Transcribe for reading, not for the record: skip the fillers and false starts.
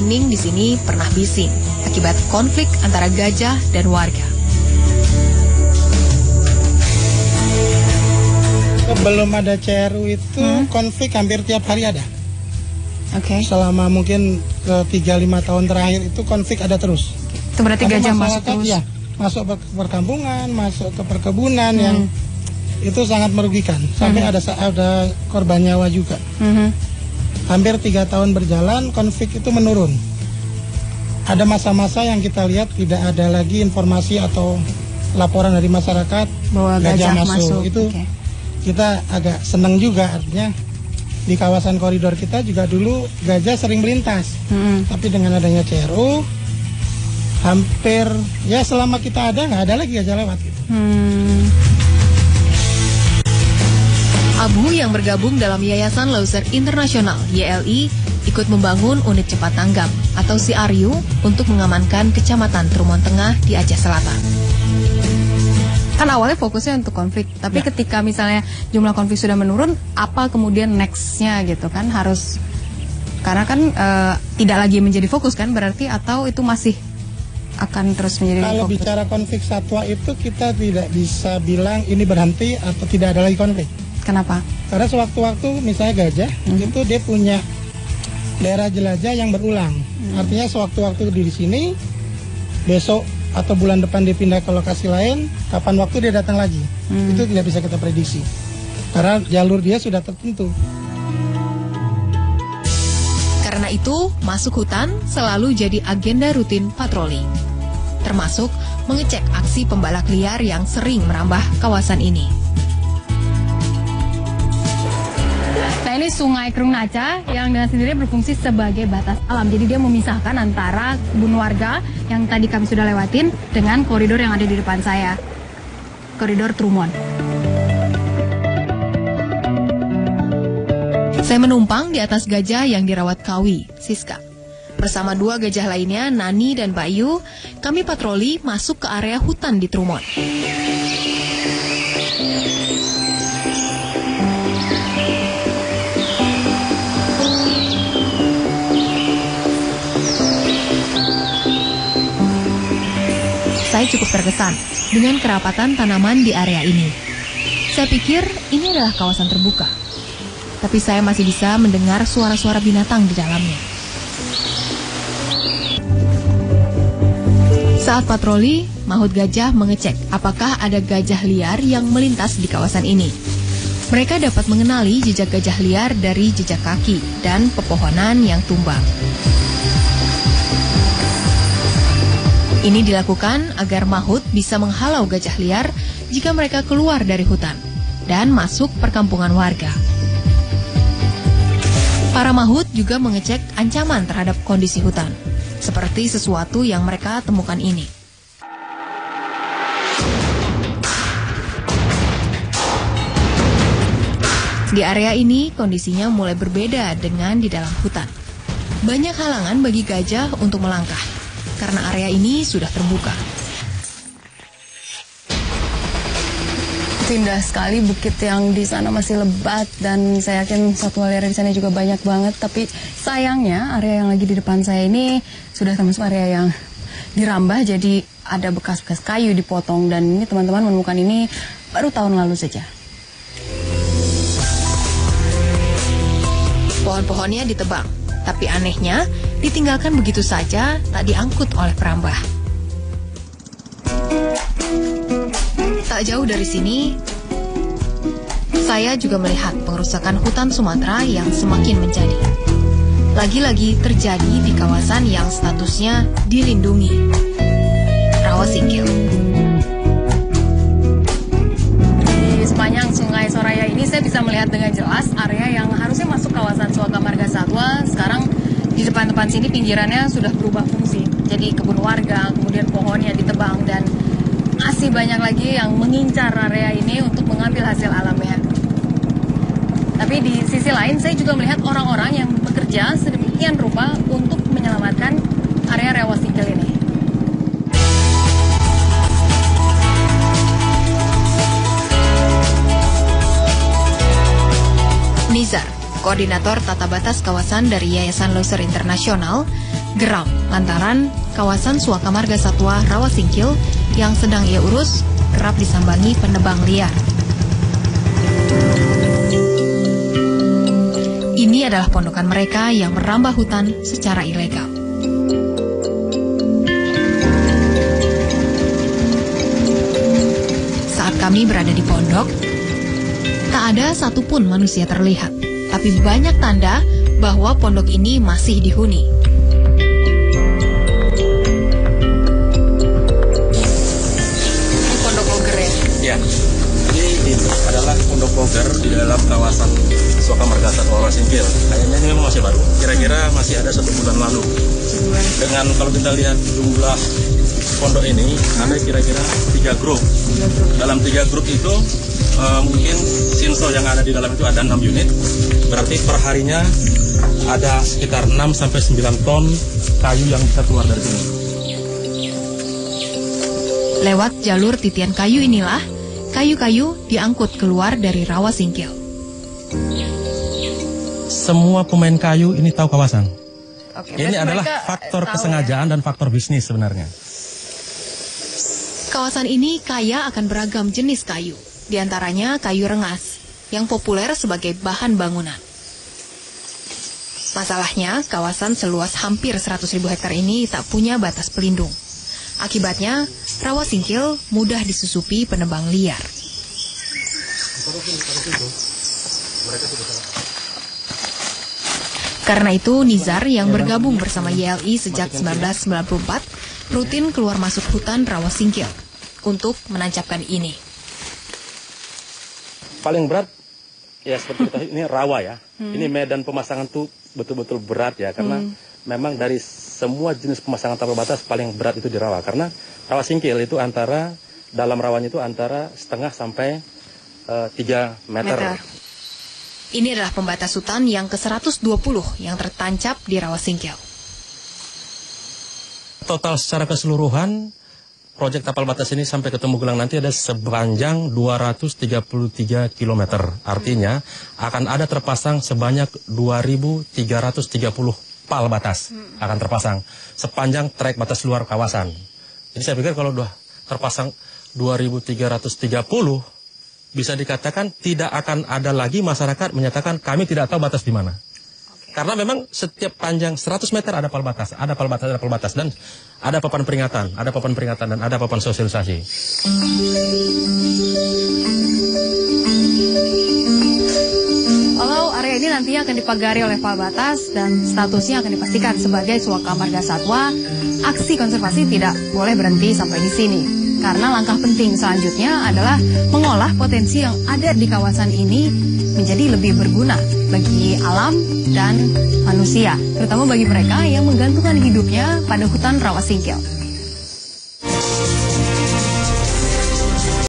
hening di sini pernah bising akibat konflik antara gajah dan warga. Sebelum ada CRU itu konflik hampir tiap hari ada. Oke. Selama mungkin 3-5 tahun terakhir itu konflik ada terus. Itu berarti Ada gajah masuk masyarakat, terus? ya, masuk ke perkampungan, masuk ke perkebunan yang itu sangat merugikan. Sampai ada korban nyawa juga. Hampir 3 tahun berjalan, konflik itu menurun. Ada masa-masa yang kita lihat tidak ada lagi informasi atau laporan dari masyarakat bahwa gajah masuk. Itu kita agak senang juga, artinya di kawasan koridor kita juga dulu gajah sering melintas. Tapi dengan adanya CRU, hampir ya selama kita ada nggak ada lagi gajah lewat gitu. Abu yang bergabung dalam Yayasan Lauser Internasional YLI ikut membangun unit cepat tanggap atau CRU untuk mengamankan Kecamatan Trumon Tengah di Aceh Selatan. Kan awalnya fokusnya untuk konflik, tapi ketika misalnya jumlah konflik sudah menurun, apa kemudian next-nya gitu kan? Harus, karena kan tidak lagi menjadi fokus kan berarti, atau itu masih akan terus menjadi Kalau fokus? bicara konflik satwa itu kita tidak bisa bilang ini berhenti atau tidak ada lagi konflik. Kenapa? Karena sewaktu-waktu misalnya gajah itu dia punya daerah jelajah yang berulang. Artinya sewaktu-waktu di sini, besok atau bulan depan dia pindah ke lokasi lain, kapan waktu dia datang lagi. Itu tidak bisa kita prediksi. Karena jalur dia sudah tertentu. Karena itu, masuk hutan selalu jadi agenda rutin patroli. Termasuk mengecek aksi pembalak liar yang sering merambah kawasan ini. Nah, ini Sungai Kerung Naca yang dengan sendirinya berfungsi sebagai batas alam. Jadi dia memisahkan antara kebun warga yang tadi kami sudah lewatin dengan koridor yang ada di depan saya. Koridor Trumon. Saya menumpang di atas gajah yang dirawat Kawi, Siska. Bersama 2 gajah lainnya, Nani dan Bayu, kami patroli masuk ke area hutan di Trumon. Saya cukup terkesan dengan kerapatan tanaman di area ini. Saya pikir ini adalah kawasan terbuka. Tapi saya masih bisa mendengar suara-suara binatang di dalamnya. Saat patroli, Mahut Gajah mengecek apakah ada gajah liar yang melintas di kawasan ini. Mereka dapat mengenali jejak gajah liar dari jejak kaki dan pepohonan yang tumbang. Ini dilakukan agar Mahut bisa menghalau gajah liar jika mereka keluar dari hutan dan masuk perkampungan warga. Para Mahut juga mengecek ancaman terhadap kondisi hutan, seperti sesuatu yang mereka temukan ini. Di area ini kondisinya mulai berbeda dengan di dalam hutan. Banyak halangan bagi gajah untuk melangkah, karena area ini sudah terbuka. Indah sekali, bukit yang di sana masih lebat dan saya yakin satwa liar di sana juga banyak banget. Tapi sayangnya area yang lagi di depan saya ini sudah termasuk area yang dirambah, jadi ada bekas-bekas kayu dipotong, dan ini teman-teman menemukan ini baru tahun lalu saja. Pohon-pohonnya ditebang, tapi anehnya ditinggalkan begitu saja, tak diangkut oleh perambah. Tak jauh dari sini, saya juga melihat pengerusakan hutan Sumatera yang semakin menjadi. Lagi-lagi terjadi di kawasan yang statusnya dilindungi, Rawasingkil. Di sepanjang Sungai Soraya ini saya bisa melihat dengan jelas area yang harusnya masuk kawasan Suaka Marga Satwa. Sekarang di depan-depan sini pinggirannya sudah berubah fungsi. Jadi kebun warga, kemudian pohonnya ditebang, dan masih banyak lagi yang mengincar area ini untuk mengambil hasil alamnya. Tapi di sisi lain saya juga melihat orang-orang yang bekerja sedemikian rupa untuk menyelamatkan area Rawasingkil ini. Nizar, Koordinator Tata Batas Kawasan dari Yayasan Loser Internasional, geram lantaran kawasan Suaka Marga Satwa Rawasingkil yang sedang ia urus kerap disambangi penebang liar. Ini adalah pondokan mereka yang merambah hutan secara ilegal. Saat kami berada di pondok, tak ada satupun manusia terlihat. Tapi banyak tanda bahwa pondok ini masih dihuni. Ini pondok loger ya? Ya, ini adalah pondok loger di dalam kawasan Suaka Marga Satwa Rawasingkil. Kayaknya ini memang masih baru, kira-kira masih ada 1 bulan lalu. Dengan kalau kita lihat jumlah pondok ini, ada kira-kira 3 grup. Dalam 3 grup itu mungkin sinsel yang ada di dalam itu ada 6 unit. Berarti perharinya ada sekitar 6-9 ton kayu yang bisa keluar dari sini. Lewat jalur titian kayu inilah, kayu-kayu diangkut keluar dari Rawasingkil. Semua pemain kayu ini tahu kawasan. Oke, Ini adalah faktor kesengajaan dan faktor bisnis sebenarnya. Kawasan ini kaya akan beragam jenis kayu, di antaranya kayu rengas, yang populer sebagai bahan bangunan. Masalahnya, kawasan seluas hampir 100.000 hektar ini tak punya batas pelindung. Akibatnya, Rawasingkil mudah disusupi penebang liar. Karena itu, Nizar yang bergabung bersama YLI sejak 1994 rutin keluar masuk hutan Rawasingkil untuk menancapkan ini. Paling berat ya seperti kita ini rawa ya. Ini medan pemasangan tuh betul-betul berat ya karena memang dari semua jenis pemasangan tapal batas paling berat itu di rawa karena Rawasingkil itu antara dalam rawanya itu antara 0,5 sampai 3 meter. Ini adalah pembatas hutan yang ke-120 yang tertancap di Rawasingkil. Total secara keseluruhan proyek tapal batas ini sampai ke Tembugelang nanti ada sepanjang 233 km. Artinya akan ada terpasang sebanyak 2.330 pal batas akan terpasang sepanjang trek batas luar kawasan. Jadi saya pikir kalau sudah terpasang 2.330 bisa dikatakan tidak akan ada lagi masyarakat menyatakan kami tidak tahu batas di mana. Karena memang setiap panjang 100 meter ada pal batas, ada pal batas, ada pal batas, dan ada papan peringatan, dan ada papan sosialisasi. Kalau area ini nantinya akan dipagari oleh pal batas dan statusnya akan dipastikan sebagai Suaka Marga Satwa, aksi konservasi tidak boleh berhenti sampai di sini. Karena langkah penting selanjutnya adalah mengolah potensi yang ada di kawasan ini menjadi lebih berguna bagi alam dan manusia, terutama bagi mereka yang menggantungkan hidupnya pada hutan Rawasingkil.